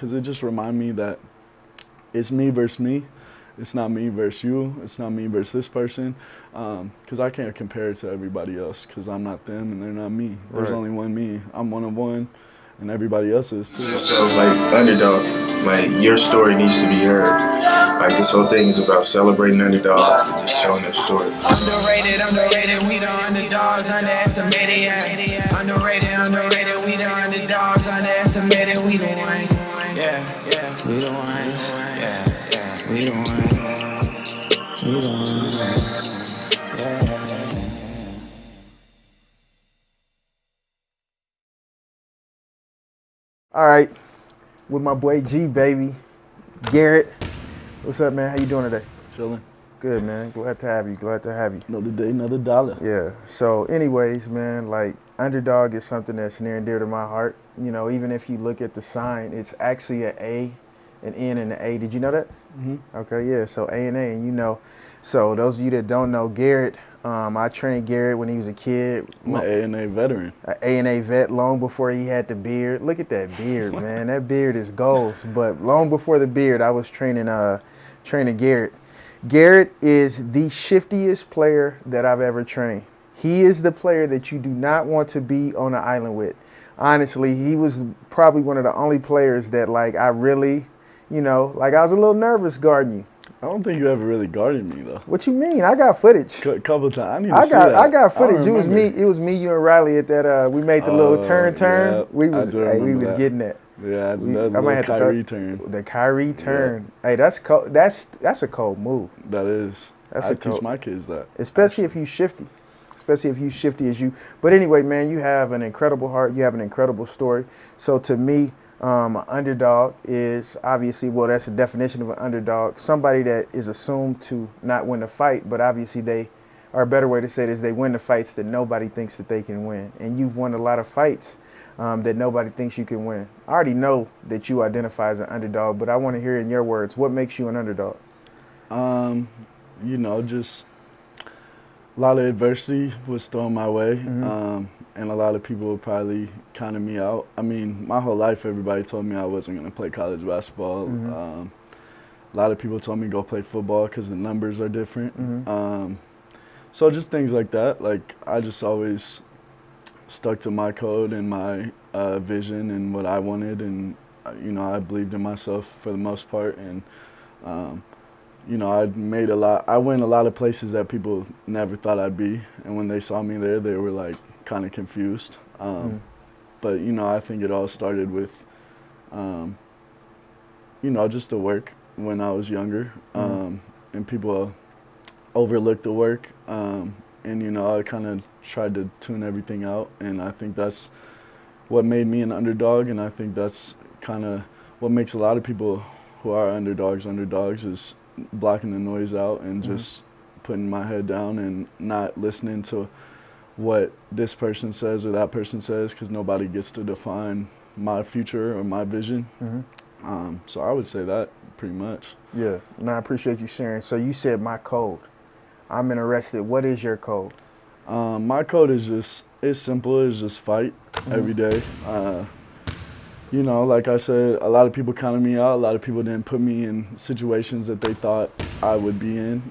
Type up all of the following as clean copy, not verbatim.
because it just reminds me that it's me versus me. It's not me versus you. It's not me versus this person. Because I can't compare it to everybody else because I'm not them and they're not me. There's Right. only one me. I'm one of one, and everybody else is too. So, like, underdog, like, your story needs to be heard. Like, this whole thing is about celebrating underdogs and just telling their story. Underrated, we the underdogs, underestimated, yeah. Underrated, we the underdogs, underestimated, we the ones, yeah, we the ones, yeah, we the ones, we the ones, yeah. All right, with my boy G, baby, Garrett. What's up, man? How you doing today? Chilling. Good, man. Glad to have you. Glad to have you. Another day, another dollar. Yeah. So, anyways, man, like underdog is something that's near and dear to my heart. You know, even if you look at the sign, it's actually an A, an N, and an A. Did you know that? Mm-hmm. Okay, yeah. So A and A, and you know. So those of you that don't know Garrett, I trained Garrett when he was a kid. I'm an A&A veteran. An A&A vet long before he had the beard. Look at that beard, man. That beard is goals. But long before the beard, I was training Garrett. Garrett is the shiftiest player that I've ever trained. He is the player that you do not want to be on an island with. Honestly, he was probably one of the only players that, like, I really, you know, like I was a little nervous guarding you. I don't think you ever really guarded me though. What you mean? I got footage. A couple times. I got footage. It was me, you and Riley at that. We made the little turn. Yeah, We was that. getting that. Yeah, I might have to Kyrie turn. The Kyrie turn. Yeah. Hey, that's cold. That's a cold move. That is. I teach my kids that. Especially if you shifty. Especially if you shifty as you. But anyway, man, you have an incredible heart. You have an incredible story. So to me, underdog is obviously, well, that's the definition of an underdog. Somebody that is assumed to not win a fight, but obviously they, or a better way to say it is they win the fights that nobody thinks that they can win. And you've won a lot of fights that nobody thinks you can win. I already know that you identify as an underdog, but I want to hear in your words, what makes you an underdog? You know, just a lot of adversity was thrown my way. Mm-hmm. And a lot of people would probably counted me out. I mean, my whole life, everybody told me I wasn't going to play college basketball. Mm-hmm. A lot of people told me go play football because the numbers are different. Mm-hmm. So just things like that. Like, I just always stuck to my code and my vision and what I wanted. And, you know, I believed in myself for the most part. And, you know, I went a lot of places that people never thought I'd be. And when they saw me there, they were like, kind of confused, but you know, I think it all started with, you know, just the work when I was younger, and people overlooked the work, and you know, I kind of tried to tune everything out, and I think that's what made me an underdog, and I think that's kind of what makes a lot of people who are underdogs is blocking the noise out and just putting my head down and not listening to what this person says or that person says, because nobody gets to define my future or my vision. So I would say that pretty much. Yeah, no, I appreciate you sharing. So you said my code. I'm interested. What is your code? My code is just, it's simple. It's just fight every day. You know, like I said, a lot of people counted me out. A lot of people didn't put me in situations that they thought I would be in.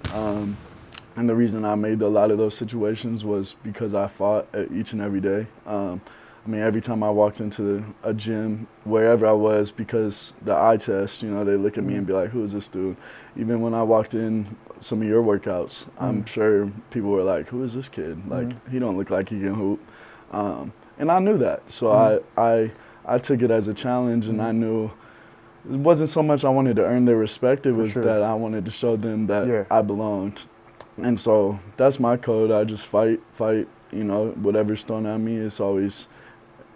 And the reason I made a lot of those situations was because I fought each and every day. I mean, every time I walked into a gym, wherever I was, because the eye test, you know, they look at me and be like, who is this dude? Even when I walked in some of your workouts, I'm sure people were like, who is this kid? Like, he don't look like he can hoop. And I knew that. So I took it as a challenge, and I knew it wasn't so much I wanted to earn their respect, it was that I wanted to show them that I belonged. And so that's my code. I just fight, you know, whatever's thrown at me. It's always,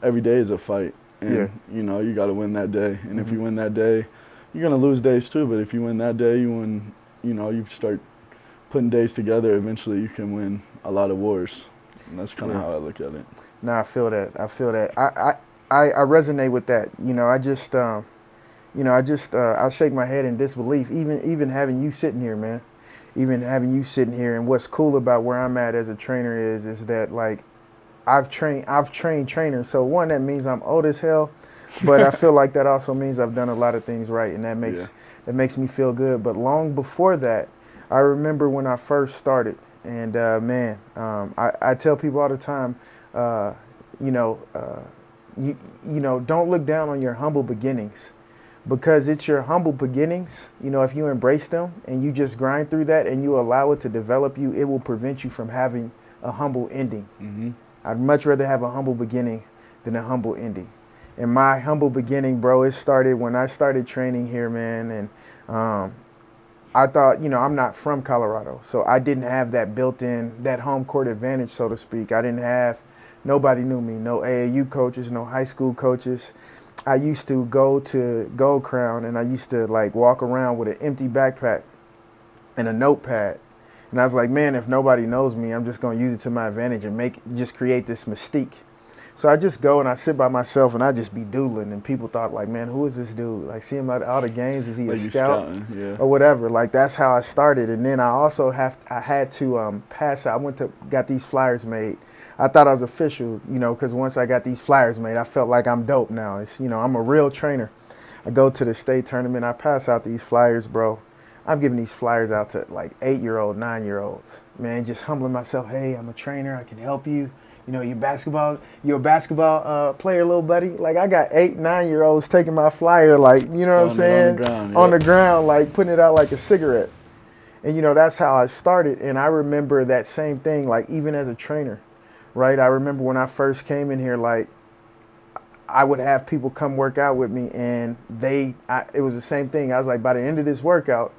every day is a fight. And, you know, you got to win that day. And if you win that day, you're going to lose days too. But if you win that day, you win, you know, you start putting days together. Eventually you can win a lot of wars. And that's kind of how I look at it. No, I feel that. I resonate with that. You know, I'll shake my head in disbelief, even having you sitting here, man. Even having you sitting here, and what's cool about where I'm at as a trainer is that, like, I've trained trainers. So one, that means I'm old as hell, but I feel like that also means I've done a lot of things right, and that Yeah. makes me feel good. But long before that, I remember when I first started, and I tell people all the time, you know, you know, don't look down on your humble beginnings, because it's your humble beginnings. You know, if you embrace them and you just grind through that and you allow it to develop you, it will prevent you from having a humble ending. Mm-hmm. I'd much rather have a humble beginning than a humble ending. And my humble beginning, bro, it started when I started training here, man. And I thought, you know, I'm not from Colorado, so I didn't have that built-in, that home court advantage, so to speak. I didn't have, nobody knew me, no AAU coaches, no high school coaches. I used to go to Gold Crown, and I used to like walk around with an empty backpack and a notepad. And I was like, man, if nobody knows me, I'm just going to use it to my advantage and just create this mystique. So I just go and I sit by myself and I just be doodling, and people thought like, man, who is this dude? Like, see him at all the games? Is he Like a you scout scouting, yeah. or whatever? Like, that's how I started. And then I also had to pass out. Got these flyers made. I thought I was official, you know, because once I got these flyers made, I felt like I'm dope now. It's, you know, I'm a real trainer. I go to the state tournament. I pass out these flyers, bro. I'm giving these flyers out to like 8-year-old, 9-year-olds. Man, just humbling myself. Hey, I'm a trainer. I can help you. You know, you're a basketball player, little buddy. Like, I got 8, 9-year-olds taking my flyer, like, you know what I'm saying? On the ground, on yeah. the ground, like putting it out like a cigarette. And, you know, that's how I started. And I remember that same thing, like, even as a trainer, right? I remember when I first came in here, like, I would have people come work out with me, and it was the same thing. I was like, by the end of this workout,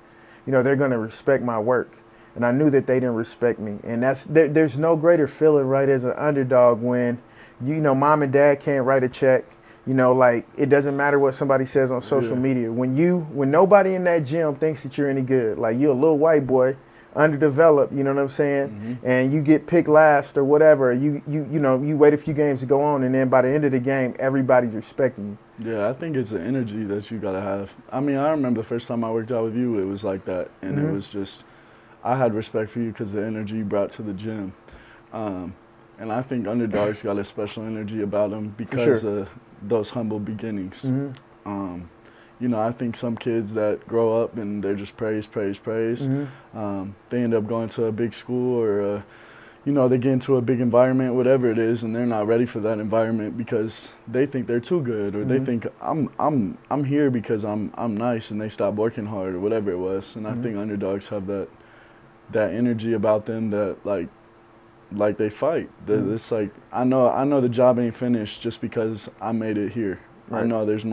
you know, they're going to respect my work. And I knew that they didn't respect me. And there's no greater feeling, right, as an underdog when, you know, mom and dad can't write a check. You know, like, it doesn't matter what somebody says on social media. When nobody in that gym thinks that you're any good, like, you're a little white boy, underdeveloped, you know what I'm saying? Mm-hmm. And you get picked last or whatever, you know, you wait a few games to go on, and then by the end of the game, everybody's respecting you. Yeah, I think it's the energy that you gotta have. I mean, I remember the first time I worked out with you, it was like that. And Mm-hmm. it was just, I had respect for you because the energy you brought to the gym. And I think underdogs got a special energy about them because of those humble beginnings. Mm-hmm. You know, I think some kids that grow up and they're just praise. Mm-hmm. They end up going to a big school or, you know, they get into a big environment, whatever it is, and they're not ready for that environment because they think they're too good, or Mm-hmm. they think I'm here because I'm nice, and they stop working hard or whatever it was. And Mm-hmm. I think underdogs have that energy about them that like they fight. Mm-hmm. It's like I know the job ain't finished just because I made it here. Right. I know there's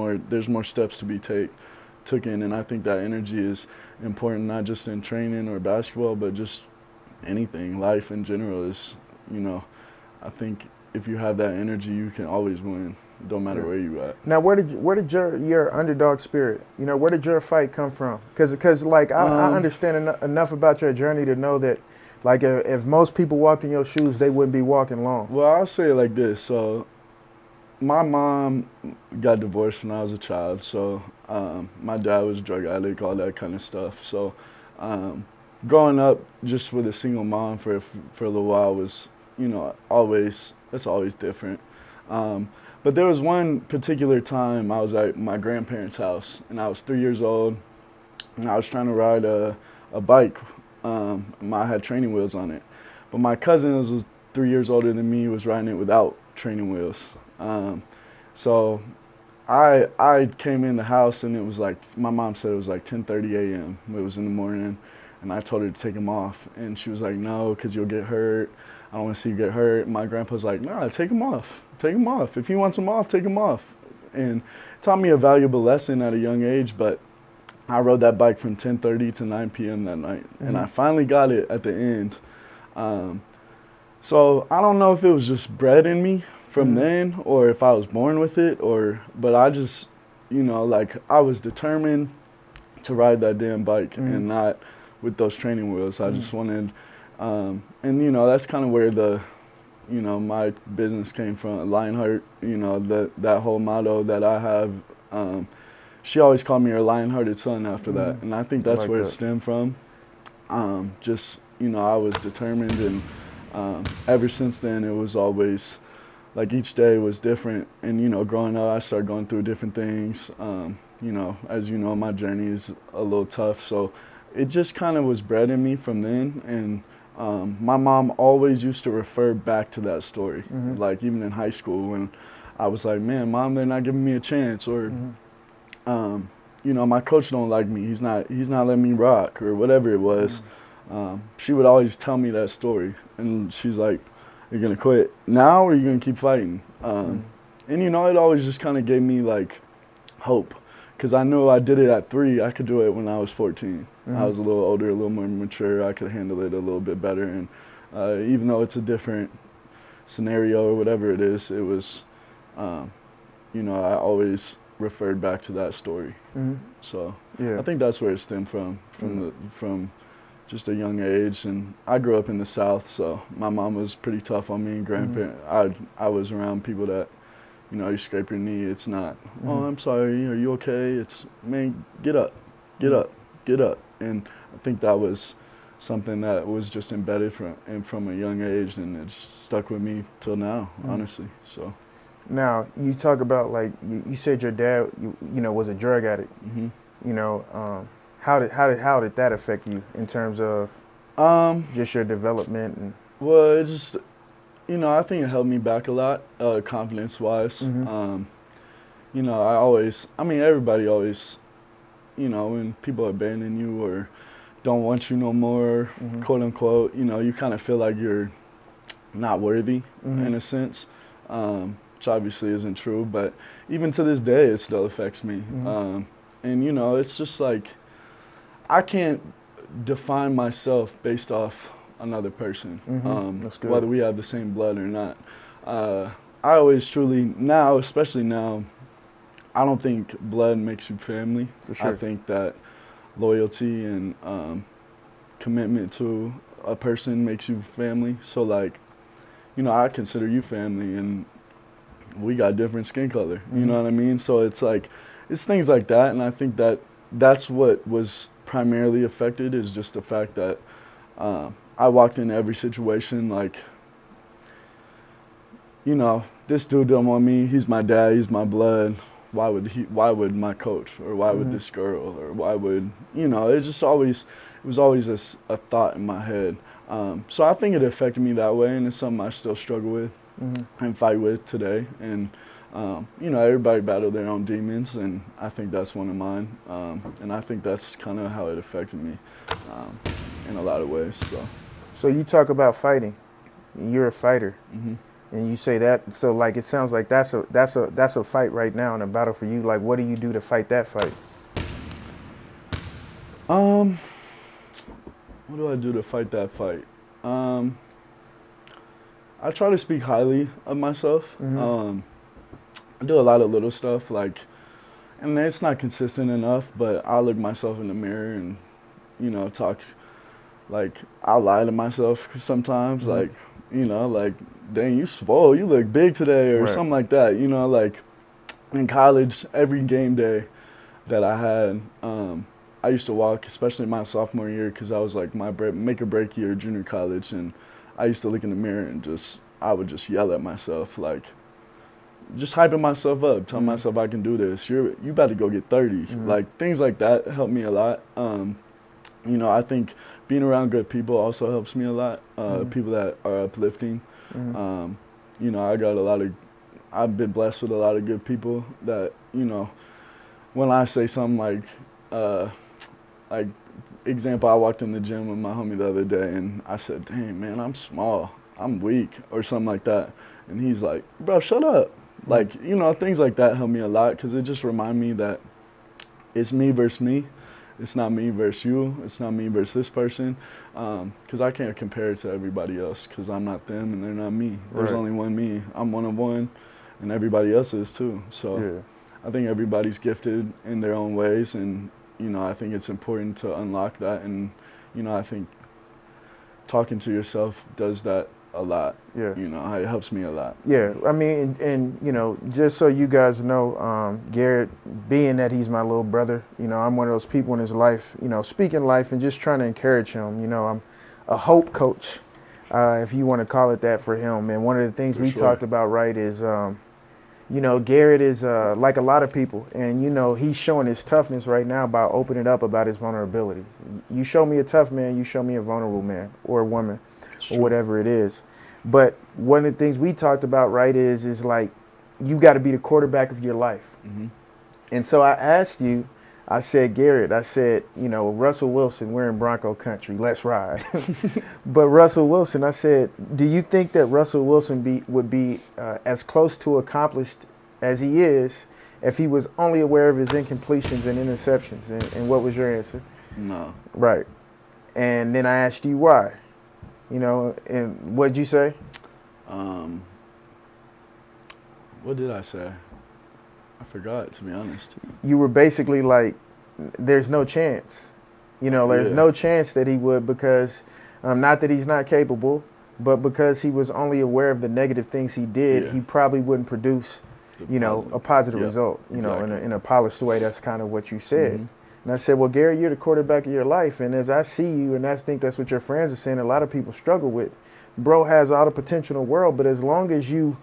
more steps to be taken, and I think that energy is important, not just in training or basketball, but just anything. Life in general is, you know, I think if you have that energy, you can always win. Don't matter where you at. Now, where did your underdog spirit, you know, where did your fight come from? Because like I understand enough about your journey to know that, like, if most people walked in your shoes, they wouldn't be walking long. Well, I'll say it like this. So my mom got divorced when I was a child. So my dad was a drug addict, all that kind of stuff. So growing up just with a single mom for a little while was, you know, that's always different. But there was one particular time I was at my grandparents' house, and I was 3 years old, and I was trying to ride a bike. I had training wheels on it. But my cousin was 3 years older than me, was riding it without training wheels. So I came in the house, and it was like, my mom said it was like 10:30 a.m. It was in the morning, and I told her to take them off. And she was like, no, because you'll get hurt. I don't want to see you get hurt. My grandpa's like, nah, take them off. Take them off. If he wants them off, take them off. And taught me a valuable lesson at a young age, but I rode that bike from 10:30 to 9 p.m. that night, and I finally got it at the end. So I don't know if it was just bred in me from then, or if I was born with it, but I just, you know, like, I was determined to ride that damn bike and not with those training wheels. I just wanted, and, you know, that's kind of where you know, my business came from. Lionheart, you know, that whole motto that I have. She always called me her lion-hearted son after that, and I think that's where it stemmed from. Just, you know, I was determined, and ever since then it was always like each day was different. And, you know, growing up, I started going through different things. You know, as you know, my journey is a little tough. So it just kind of was bred in me from then. And my mom always used to refer back to that story. Like even in high school when I was like, man, Mom, they're not giving me a chance. Or, you know, my coach don't like me. He's not letting me rock or whatever it was. She would always tell me that story. And she's like, you're going to quit now or you're going to keep fighting? And, you know, it always just kind of gave me like hope. Because I knew I did it at 3, I could do it when I was 14. I was a little older, a little more mature. I could handle it a little bit better. And even though it's a different scenario or whatever it is, it was, you know, I always referred back to that story. So I think that's where it stemmed from just a young age. And I grew up in the South, so my mom was pretty tough on me. Grandparents, I was around people that, you know, you scrape your knee, it's not, oh, I'm sorry, are you okay? It's, man, get up, get up, get up. And I think that was something that was just embedded from a young age, and it's stuck with me till now, honestly. So now you talk about, like, you said your dad, you know, was a drug addict. You know, how did that affect you in terms of just your development? And well, it just, you know, I think it held me back a lot, confidence-wise. You know, everybody always, you know, when people abandon you or don't want you no more, quote unquote, you know, you kind of feel like you're not worthy in a sense, which obviously isn't true. But even to this day, it still affects me. And, you know, it's just like, I can't define myself based off another person, whether we have the same blood or not. I always truly, now, especially now, I don't think blood makes you family. For sure. I think that loyalty and commitment to a person makes you family. So, like, you know, I consider you family, and we got different skin color. You know what I mean? So it's like, it's things like that, and I think that that's what was primarily affected, is just the fact that I walked into every situation like, you know, this dude don't want me, he's my dad, he's my blood, why would my coach, or why would this girl, or why would, you know, it was always a thought in my head. So I think it affected me that way, and it's something I still struggle with and fight with today. And you know, everybody battle their own demons, and I think that's one of mine. And I think that's kind of how it affected me in a lot of ways. So you talk about fighting. You're a fighter, and you say that. So, like, it sounds like that's a fight right now, and a battle for you. Like, what do you do to fight that fight? What do I do to fight that fight? I try to speak highly of myself. I do a lot of little stuff, like, and it's not consistent enough, but I'll look myself in the mirror and, you know, talk, like, I'll lie to myself sometimes, like, you know, like, dang, you swole, you look big today, or something like that, you know, like, in college, every game day that I had, I used to walk, especially my sophomore year, because I was like my make or break year, junior college, and I used to look in the mirror and I would just yell at myself, like, just hyping myself up, telling myself I can do this. You about to go get 30. Like, things like that help me a lot. You know, I think being around good people also helps me a lot. People that are uplifting. You know, I've been blessed with a lot of good people that, you know, when I say something like, example, I walked in the gym with my homie the other day and I said, dang, man, I'm small, I'm weak, or something like that. And he's like, bro, shut up. Like, you know, things like that help me a lot, because it just remind me that it's me versus me. It's not me versus you. It's not me versus this person. Because I can't compare it to everybody else, because I'm not them and they're not me. There's only one me. I'm one of one, and everybody else is too. So I think everybody's gifted in their own ways, and, you know, I think it's important to unlock that. And, you know, I think talking to yourself does that a lot. You know, it helps me a lot. I mean, and you know, just so you guys know, Garrett, being that he's my little brother, you know, I'm one of those people in his life, you know, speaking life and just trying to encourage him. You know, I'm a hope coach. if you want to call it that, for him. And one of the things For we sure. talked about, right, is Garrett is like a lot of people, and he's showing his toughness right now by opening up about his vulnerabilities. You show me a tough man, you show me a vulnerable man or a woman, or whatever it is. But one of the things we talked about, right, is like you got to be the quarterback of your life. Mm-hmm. And so I asked you, I said, Garrett, I said, Russell Wilson, we're in Bronco country, let's ride. But Russell Wilson, I said, do you think that Russell Wilson would be as close to accomplished as he is if he was only aware of his incompletions and interceptions? And what was your answer? No. Right. And then I asked you why. And what did you say? What did I say? I forgot, to be honest. You were basically like, there's no chance. There's no chance that he would, because not that he's not capable, but because he was only aware of the negative things he did, he probably wouldn't produce, a positive result, exactly. in a polished way. That's kind of what you said. Mm-hmm. And I said, well, Gary, you're the quarterback of your life. And as I see you, and I think that's what your friends are saying, a lot of people struggle with, bro has all the potential in the world, but as long as you,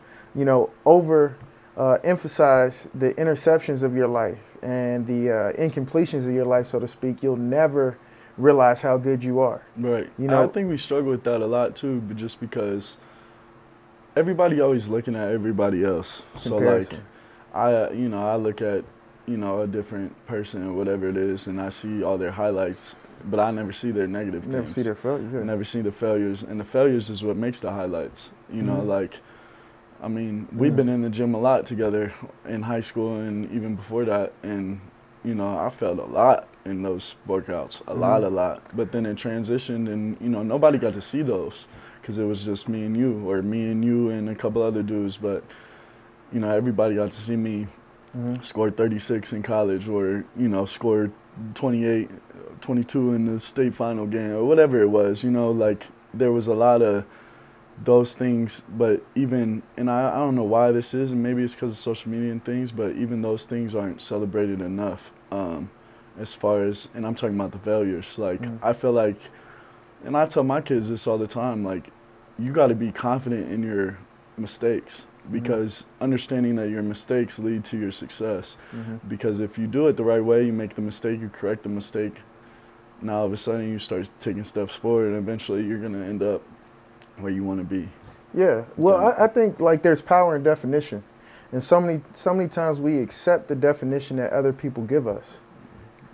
emphasize the interceptions of your life and the incompletions of your life, so to speak, you'll never realize how good you are. Right. I think we struggle with that a lot too, but just because everybody always looking at everybody else. Comparison. So I look at, a different person or whatever it is, and I see all their highlights, but I never see their negative things. Never see their failures. I never see the failures, and the failures is what makes the highlights. We've been in the gym a lot together in high school and even before that, and I failed a lot in those workouts, a lot. But then it transitioned, and nobody got to see those because it was just me and you, or me and you and a couple other dudes. But everybody got to see me score 36 in college, or score 28, 22 in the state final game, or whatever it was. There was a lot of those things, but even, and I don't know why this is, and maybe it's because of social media and things, but even those things aren't celebrated enough, as far as, and I'm talking about the failures. I feel like, and I tell my kids this all the time, you got to be confident in your mistakes, because understanding that your mistakes lead to your success, because if you do it the right way, you make the mistake, you correct the mistake, now all of a sudden you start taking steps forward, and eventually you're going to end up where you want to be. Yeah. Well, I think there's power in definition, and so many times we accept the definition that other people give us.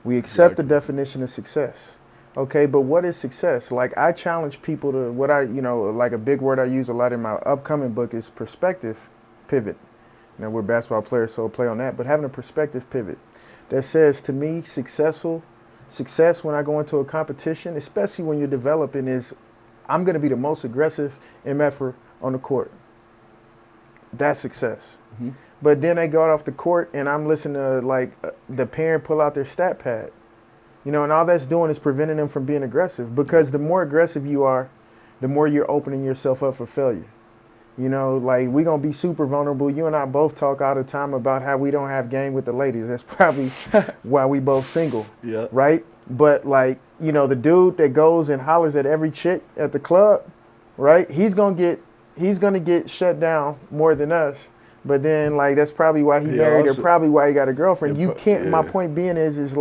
We accept the definition of success. Okay, but what is success? I challenge people to what a big word I use a lot in my upcoming book is perspective pivot. We're basketball players, so we'll play on that. But having a perspective pivot that says, to me, success when I go into a competition, especially when you're developing, is I'm going to be the most aggressive MFer on the court. That's success. Mm-hmm. But then they go off the court, and I'm listening to the parent pull out their stat pad. And all that's doing is preventing them from being aggressive, because the more aggressive you are, the more you're opening yourself up for failure. We're going to be super vulnerable. You and I both talk all the time about how we don't have game with the ladies. That's probably why we both single. Yeah. Right? But the dude that goes and hollers at every chick at the club, right? He's gonna get shut down more than us. But then that's probably why he married, or probably why he got a girlfriend. You can't. My point being is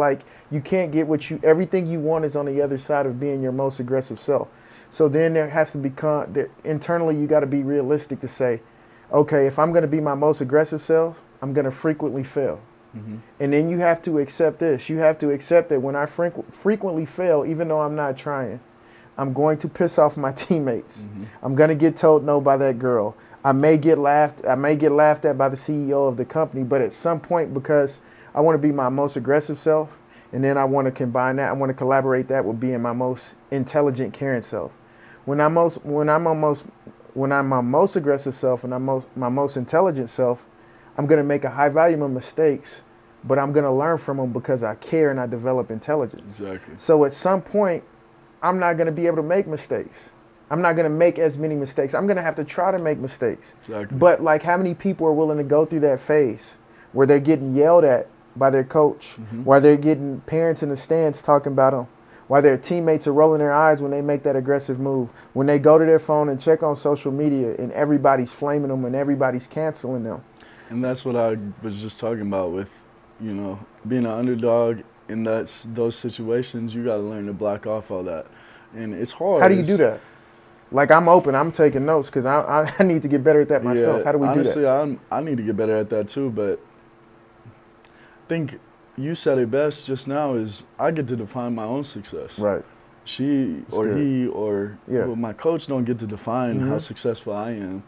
you can't get everything you want is on the other side of being your most aggressive self. So then there has to become internally, you got to be realistic to say, okay, if I'm going to be my most aggressive self, I'm going to frequently fail. Mm-hmm. And then you have to accept this. You have to accept that when I frequently fail, even though I'm not trying, I'm going to piss off my teammates. Mm-hmm. I'm going to get told no by that girl. I may get laughed at by the CEO of the company, but at some point, because I want to be my most aggressive self, and then I want to combine that, I want to collaborate that with being my most intelligent, caring self. When I'm my most aggressive self and my most intelligent self, I'm going to make a high volume of mistakes, but I'm going to learn from them because I care and I develop intelligence. Exactly. So at some point, I'm not going to be able to make mistakes. I'm not going to make as many mistakes. I'm going to have to try to make mistakes. Exactly. But how many people are willing to go through that phase where they're getting yelled at by their coach, while they're getting parents in the stands talking about them, while their teammates are rolling their eyes when they make that aggressive move, when they go to their phone and check on social media and everybody's flaming them and everybody's canceling them. And that's what I was just talking about with, being an underdog in those situations. You got to learn to block off all that, and it's hard. How do you do that? Like, I'm open. I'm taking notes because I need to get better at that myself. Yeah, How do we do that? honestly, I need to get better at that too. But I think you said it best just now. Is I get to define my own success. Right. She or good. he or Yeah. well, my coach don't get to define how successful I am.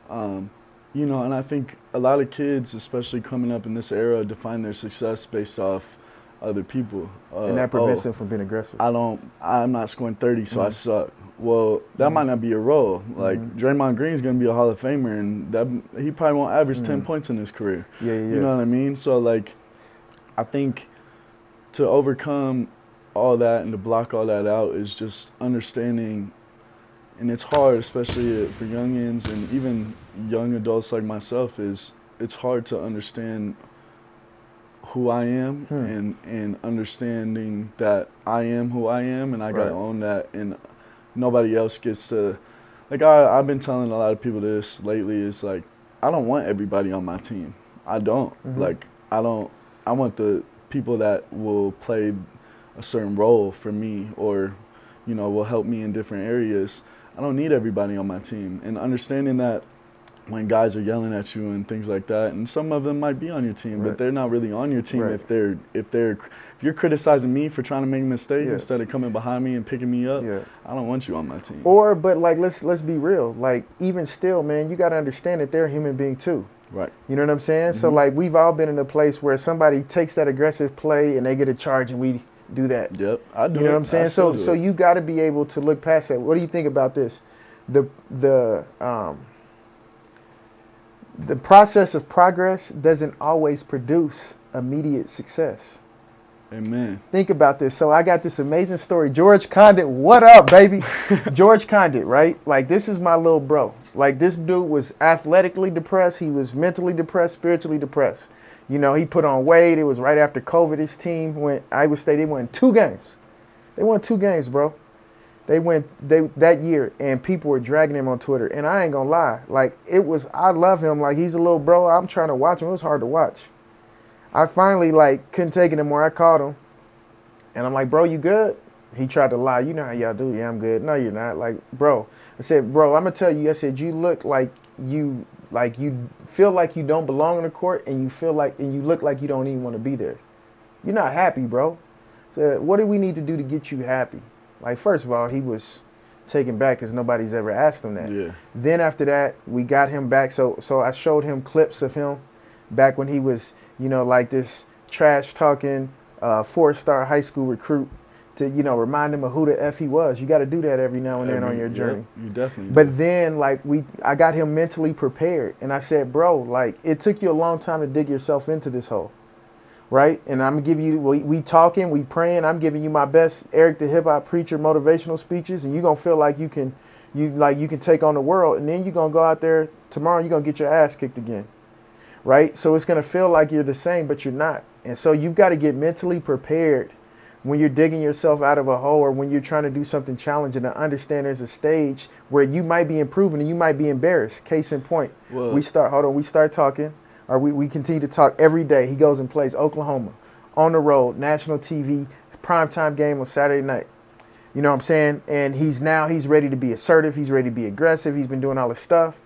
And I think a lot of kids, especially coming up in this era, define their success based off other people. And that prevents them from being aggressive. I'm not scoring 30, so I suck. Well, that might not be your role. Like, Draymond Green's going to be a Hall of Famer, and he probably won't average 10 points in his career. Yeah. You know what I mean? So, like, I think to overcome all that and to block all that out is just understanding, and it's hard, especially for youngins and even young adults like myself, it's hard to understand who I am and understanding that I am who I am, and I got to own that, and nobody else gets to, like, I've been telling a lot of people this lately, is like, I don't want everybody on my team. I don't. Like, I want the people that will play a certain role for me or, will help me in different areas. I don't need everybody on my team. And understanding that when guys are yelling at you and things like that, and some of them might be on your team, but they're not really on your team if you're criticizing me for trying to make a mistake instead of coming behind me and picking me up. I don't want you on my team. But like, let's be real. Like, even still, man, you got to understand that they're a human being too. Right. You know what I'm saying? So like, we've all been in a place where somebody takes that aggressive play and they get a charge and we do that. Yep, I do. You know what I'm saying? So you got to be able to look past that. What do you think about this? The process of progress doesn't always produce immediate success. Amen. Think about this. So I got this amazing story. George Condit, what up, baby? George Condit, right? Like, this is my little bro. Like, this dude was athletically depressed. He was mentally depressed, spiritually depressed. He put on weight. It was right after COVID. His team went, Iowa State, they won 2 games. They won 2 games, bro. They that year, and people were dragging him on Twitter. And I ain't gonna lie, like, I love him. Like, he's a little bro. I'm trying to watch him. It was hard to watch. I finally, couldn't take it anymore. I called him, and I'm like, bro, you good? He tried to lie. You know how y'all do. Yeah, I'm good. No, you're not. Like, bro. I said, bro, I'm gonna tell you. I said, you look like you feel like you don't belong on the court, and you look like you don't even want to be there. You're not happy, bro. So what do we need to do to get you happy? Like, first of all, he was taken back because nobody's ever asked him that. Yeah. Then after that, we got him back. So I showed him clips of him back when he was, like this trash-talking 4-star high school recruit to, remind him of who the F he was. You got to do that every now and then on your journey. You definitely do. But then, I got him mentally prepared. And I said, bro, like, it took you a long time to dig yourself into this hole. Right? And I'm going to give you, we talking, we praying. I'm giving you my best Eric the Hip Hop Preacher motivational speeches. And you're going to feel like you can take on the world. And then you're going to go out there tomorrow, you're going to get your ass kicked again. Right? So it's going to feel like you're the same, but you're not. And so you've got to get mentally prepared when you're digging yourself out of a hole or when you're trying to do something challenging, to understand there's a stage where you might be improving and you might be embarrassed. Case in point, we start talking, or we continue to talk every day. He goes and plays Oklahoma on the road, national TV, primetime game on Saturday night. You know what I'm saying? And he's ready to be assertive. He's ready to be aggressive. He's been doing all this stuff.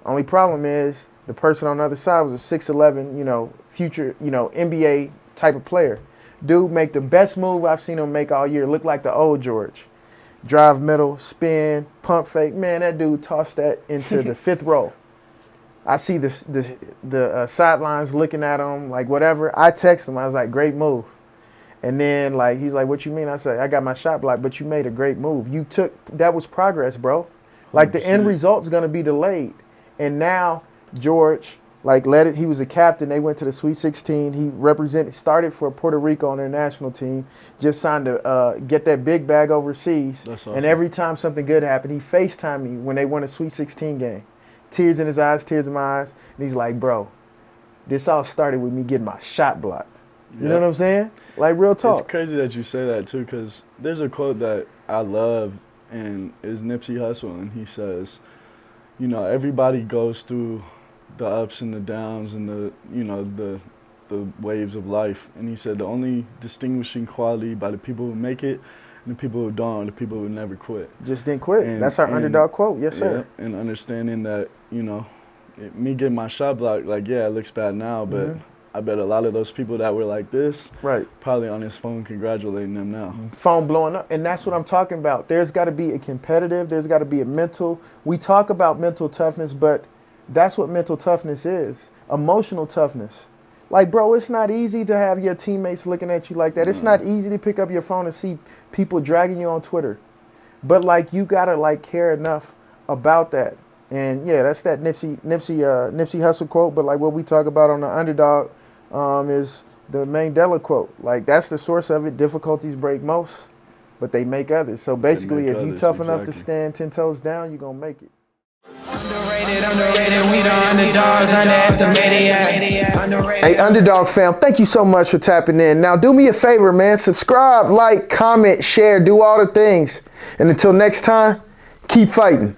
Only problem is the person on the other side was a 6'11", future, NBA type of player. Dude make the best move I've seen him make all year. Look like the old George. Drive middle, spin, pump fake. Man, that dude tossed that into the 5th row. I see the sidelines looking at him, like whatever. I text him. I was like, great move. And then he's like, what you mean? I said, I got my shot blocked, but you made a great move. That was progress, bro. Like 100%. The end result's going to be delayed. And now George, he was a captain. They went to the Sweet 16. He started for Puerto Rico on their national team. Just signed to get that big bag overseas. That's awesome. And every time something good happened, he FaceTimed me when they won a Sweet 16 game. Tears in his eyes, tears in my eyes. And he's like, bro, this all started with me getting my shot blocked. You know what I'm saying? Like real talk. It's crazy that you say that too, because there's a quote that I love, and is Nipsey Hussle, and he says, you know, everybody goes through the ups and the downs and the, you know, the waves of life. And he said the only distinguishing quality by the people who make it and the people who don't are the people who never quit. Just didn't quit. That's our underdog quote. Yes, sir. Yeah, and understanding that, you know, me getting my shot blocked, like, yeah, it looks bad now, but I bet a lot of those people that were like this, probably on his phone congratulating them now. Phone blowing up. And that's what I'm talking about. There's got to be a competitive, there's got to be a mental. We talk about mental toughness, but that's what mental toughness is. Emotional toughness. Like, bro, it's not easy to have your teammates looking at you like that. It's not easy to pick up your phone and see people dragging you on Twitter. But, like, you got to, like, care enough about that. And, yeah, that's that Nipsey Hussle quote. But, like, what we talk about on the Underdog is the Mandela quote. Like, that's the source of it. Difficulties break most, but they make others. So, basically, if you're tough enough to stand 10 toes down, you're going to make it. Underrated, we the underdogs, underestimated, yeah. Underrated. Hey, Underdog fam, thank you so much for tapping in. Now, do me a favor, man. Subscribe, like, comment, share, do all the things. And until next time, keep fighting.